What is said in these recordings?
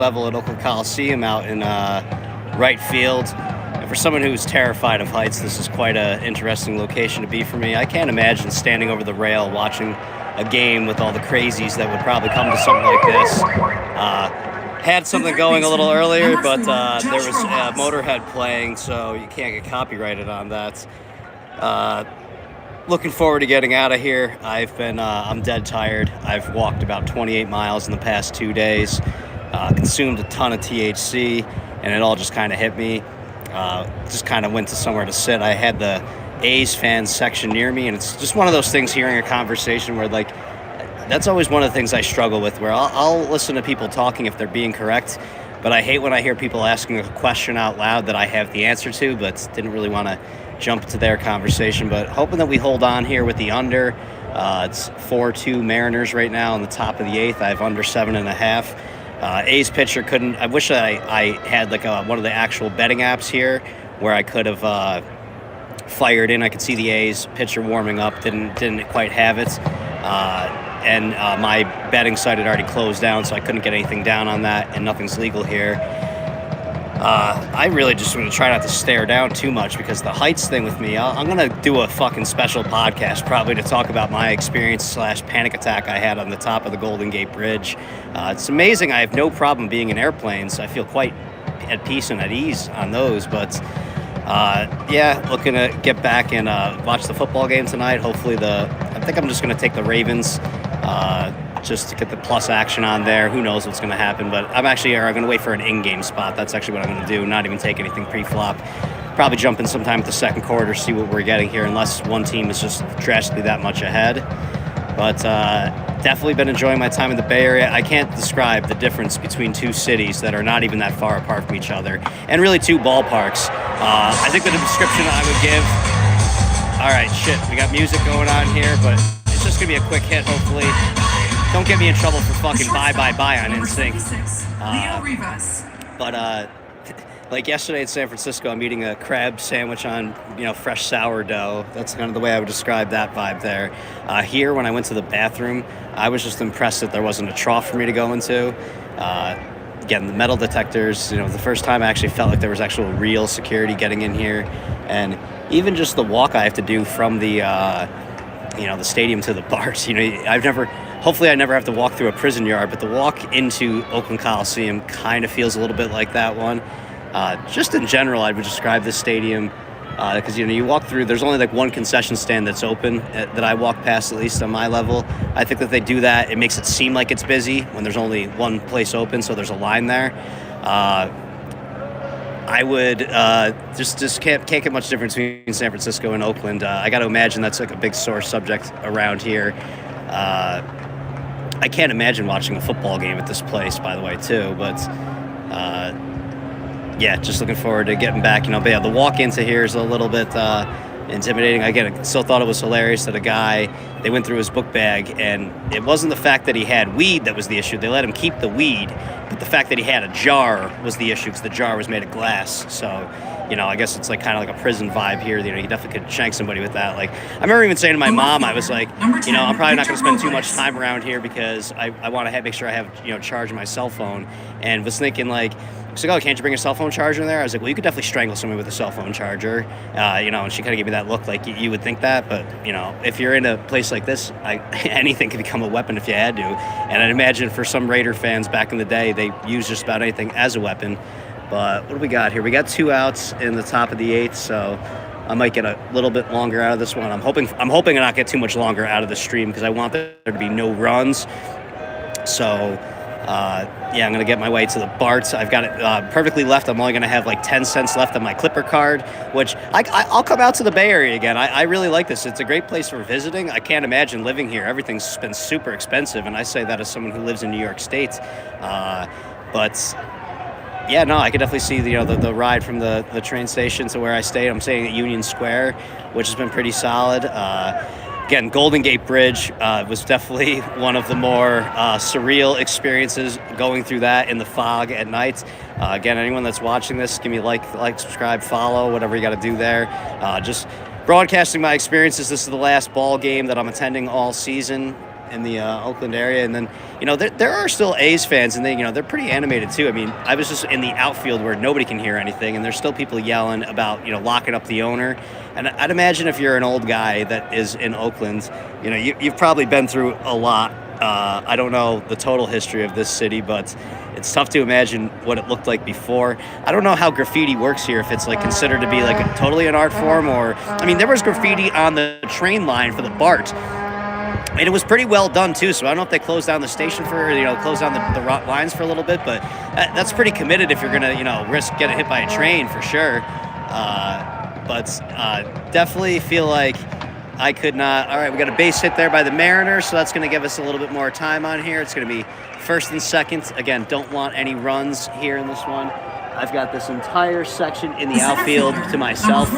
level at Oakland Coliseum out in right field. And for someone who's terrified of heights, this is quite an interesting location to be for me. I can't imagine standing over the rail watching a game with all the crazies that would probably come to something like this. Had something going a little earlier, but there was Motorhead playing, so you can't get copyrighted on that. Looking forward to getting out of here. I'm dead tired. I've walked about 28 miles in the past 2 days, consumed a ton of THC, and it all just kind of hit me. Just kind of went to somewhere to sit. I had the A's fans section near me, and it's just one of those things, hearing a conversation where, like, that's always one of the things I struggle with, where I'll listen to people talking if they're being correct, but I hate when I hear people asking a question out loud that I have the answer to, but didn't really want to jump into their conversation. But hoping that we hold on here with the under. It's 4-2 Mariners right now in the top of the eighth. I have under 7.5. A's pitcher couldn't. I wish I had like one of the actual betting apps here where I could have fired in. I could see the A's pitcher warming up. Didn't quite have it. And my betting site had already closed down, so I couldn't get anything down on that, and nothing's legal here. I really just want to try not to stare down too much, because the heights thing with me, I'm going to do a fucking special podcast probably to talk about my experience / panic attack I had on the top of the Golden Gate Bridge. It's amazing. I have no problem being in airplanes. I feel quite at peace and at ease on those, but looking to get back and watch the football game tonight. Hopefully I think I'm just going to take the Ravens just to get the plus action on there. Who knows what's going to happen, but I'm actually going to wait for an in-game spot. That's actually what I'm going to do, not even take anything pre-flop. Probably jump in sometime at the second quarter, see what we're getting here, unless one team is just drastically that much ahead. But definitely been enjoying my time in the Bay Area. I can't describe the difference between two cities that are not even that far apart from each other, and really two ballparks. I think the description I would give... All right, shit, we got music going on here, but it's just going to be a quick hit, hopefully. Don't get me in trouble for fucking bye on Instinct. But like yesterday in San Francisco, I'm eating a crab sandwich on, fresh sourdough. That's kind of the way I would describe that vibe there. Here, when I went to the bathroom, I was just impressed that there wasn't a trough for me to go into. Again, the metal detectors, the first time I actually felt like there was actual real security getting in here. And even just the walk I have to do from the, the stadium to the bars. Hopefully I never have to walk through a prison yard, but the walk into Oakland Coliseum kind of feels a little bit like that one. Just in general, I would describe this stadium because, you walk through, there's only like one concession stand that's open that I walk past, at least on my level. I think that they do that. It makes it seem like it's busy when there's only one place open, so there's a line there. I would just can't get much difference between San Francisco and Oakland. I got to imagine that's like a big sore subject around here. I can't imagine watching a football game at this place, by the way, too. But, just looking forward to getting back. But the walk into here is a little bit intimidating. Again, I still thought it was hilarious that they went through his book bag, and it wasn't the fact that he had weed that was the issue. They let him keep the weed, but the fact that he had a jar was the issue, because the jar was made of glass. So, I guess it's like kind of like a prison vibe here. You definitely could shank somebody with that. Like, I remember even saying to my mom, I was like, I'm probably not going to spend too much time around here because I want to make sure I have, charge my cell phone. And was thinking like, she's like, oh, can't you bring a cell phone charger in there? I was like, well, you could definitely strangle somebody with a cell phone charger. And she kind of gave me that look like you would think that. But, if you're in a place like this, anything could become a weapon if you had to. And I'd imagine for some Raider fans back in the day, they used just about anything as a weapon. But what do we got here? We got 2 outs in the top of the eighth, so I might get a little bit longer out of this one. I'm hoping to not get too much longer out of the stream because I want there to be no runs. So, I'm going to get my way to the Barts. I've got it perfectly left. I'm only going to have like 10 cents left on my Clipper card, which I'll come out to the Bay Area again. I really like this. It's a great place for visiting. I can't imagine living here. Everything's been super expensive, and I say that as someone who lives in New York State. I could definitely see the ride from the train station to where I stay. I'm staying at Union Square, which has been pretty solid. Again, Golden Gate Bridge was definitely one of the more surreal experiences going through that in the fog at night. Again, anyone that's watching this, give me a like, subscribe, follow, whatever you got to do there. Just broadcasting my experiences. This is the last ball game that I'm attending all season. in the Oakland area. And then, there are still A's fans, and they're pretty animated too. I mean, I was just in the outfield where nobody can hear anything, and there's still people yelling about, locking up the owner. And I'd imagine if you're an old guy that is in Oakland, you've probably been through a lot. I don't know the total history of this city, but it's tough to imagine what it looked like before. I don't know how graffiti works here, if it's like considered to be like totally an art form, or, I mean, there was graffiti on the train line for the BART, and it was pretty well done too. So I don't know if they closed down the station closed down the lines for a little bit, but that's pretty committed if you're going to, risk getting hit by a train for sure. But definitely feel like I could not. All right, we got a base hit there by the Mariners, so that's going to give us a little bit more time on here. It's going to be first and second. Again, don't want any runs here in this one. I've got this entire section in the outfield to myself.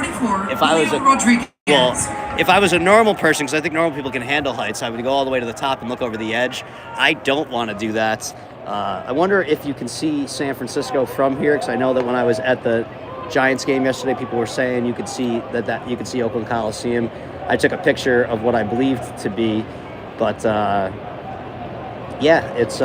If I was a normal person, because I think normal people can handle heights, I would go all the way to the top and look over the edge. I don't want to do that. I wonder if you can see San Francisco from here, because I know that when I was at the Giants game yesterday, people were saying you could see that you could see Oakland Coliseum. I took a picture of what I believed to be, but it's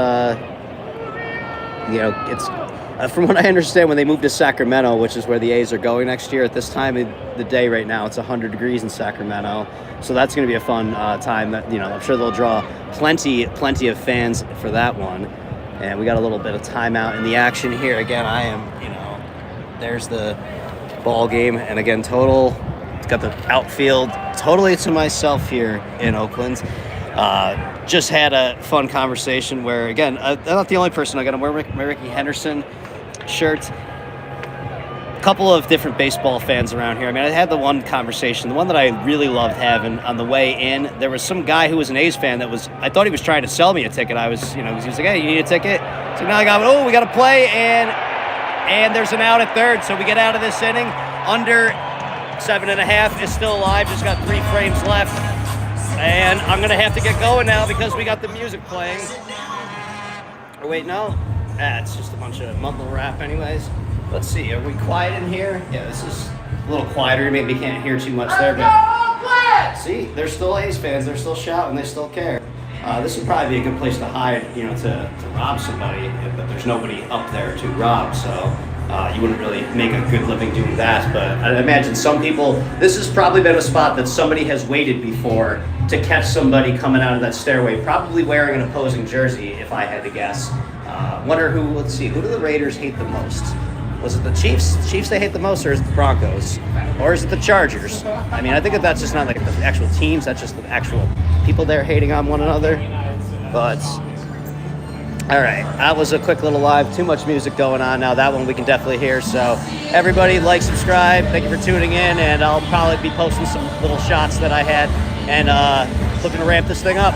from what I understand, when they moved to Sacramento, which is where the A's are going next year, at this time of the day right now, it's 100 degrees in Sacramento, so that's going to be a fun time. That I'm sure they'll draw plenty of fans for that one. And we got a little bit of timeout in the action here. Again, I am, there's the ball game, and again, got the outfield totally to myself here in Oakland. Just had a fun conversation where, again, I'm not the only person. I got my Ricky Henderson shirt. A couple of different baseball fans around here. I mean, I had the one conversation, the one that I really loved having on the way in. There was some guy who was an A's fan I thought he was trying to sell me a ticket. I was, he was like, hey, you need a ticket? So now we got to play, and there's an out at third. So we get out of this inning under 7.5 is still alive, just got 3 frames left. And I'm going to have to get going now because we got the music playing. Or wait, no? It's just a bunch of mumble rap anyways. Let's see, are we quiet in here? Yeah, this is a little quieter. Maybe you can't hear too much there, but see, they're still A's fans. They're still shouting. They still care. This would probably be a good place to hide, to rob somebody, but there's nobody up there to rob, so you wouldn't really make a good living doing that. But I imagine some people, this has probably been a spot that somebody has waited before to catch somebody coming out of that stairway, probably wearing an opposing jersey, if I had to guess. Wonder who do the Raiders hate the most? Was it the Chiefs? The Chiefs they hate the most, or is it the Broncos? Or is it the Chargers? I mean, I think that's just not like the actual teams, that's just the actual people there hating on one another. But, all right, that was a quick little live. Too much music going on now. That one we can definitely hear. So, everybody, like, subscribe. Thank you for tuning in, and I'll probably be posting some little shots that I had and looking to ramp this thing up.